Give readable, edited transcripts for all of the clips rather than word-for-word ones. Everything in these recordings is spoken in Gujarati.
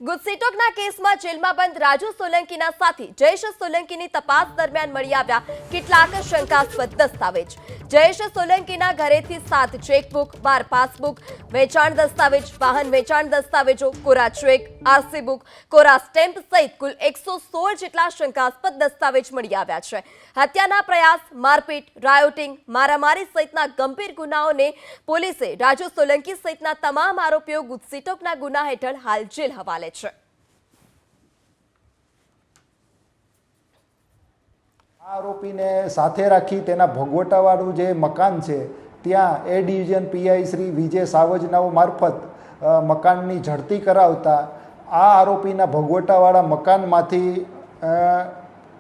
ગુજસીટોકના કેસમાં જેલમાં બંધ રાજુ સોલંકીના સાથી જયેશ સોલંકીની તપાસ દરમિયાન મળી આવ્યા કેટલાક શંકાસ્પદ દસ્તાવેજ। જયેશ સોલંકીના ઘરેથી 7 ચેકબુક, 12 પાસબુક, વેચાણ દસ્તાવેજ, વાહન વેચાણ દસ્તાવેજો, કોરા ચેક, આરસી બુક, કોરા સ્ટેમ્પ સહિત કુલ 116 જેટલા શંકાસ્પદ દસ્તાવેજ મળી આવ્યા છે। હત્યાના પ્રયાસ, મારપીટ, રાયોટિંગ, મારામારી સહિતના ગંભીર ગુનાઓને પોલીસે રાજુ સોલંકી સહિતના તમામ આરોપીઓ ગુજસીટોકના ગુના હેઠળ હાલ જેલ હવાલે છે। આરોપીને સાથે રાખી તેના ભોગવટાવાળું જે મકાન છે ત્યાં એ ડિવિઝન પીઆઈ શ્રી વિજય સાવજનાઓ મારફત મકાનની ઝડપી કરાવતા આ આરોપીના ભોગવટાવાળા મકાનમાંથી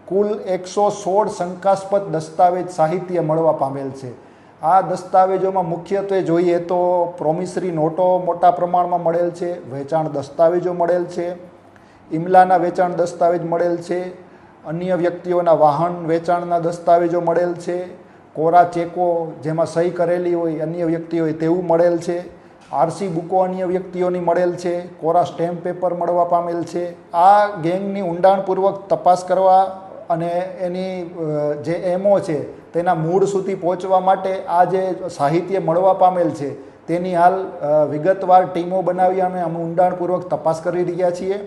કુલ 116 શંકાસ્પદ દસ્તાવેજ સાહિત્ય મળવા પામેલ છે। આ દસ્તાવેજોમાં મુખ્યત્વે જોઈએ તો પ્રોમિસરી નોટો મોટા પ્રમાણમાં મળેલ છે, વેચાણ દસ્તાવેજો મળેલ છે, ઇમલાના વેચાણ દસ્તાવેજ મળેલ છે, અન્ય વ્યક્તિઓના વાહન વેચાણના દસ્તાવેજો મળેલ છે, કોરા ચેકો જેમાં સહી કરેલી હોય અન્ય વ્યક્તિઓએ તેવું મળેલ છે, આરસી બુકો અન્ય વ્યક્તિઓની મળેલ છે, કોરા સ્ટેમ્પ પેપર મળવા પામેલ છે। આ ગેંગની ઊંડાણપૂર્વક તપાસ કરવા અને એની જે એમઓ છે તેના મૂળ સુધી પહોંચવા માટે આ જે સાહિત્ય મળવા પામેલ છે તેની હાલ વિગતવાર ટીમો બનાવી અને અમે ઊંડાણપૂર્વક તપાસ કરી રહ્યા છીએ।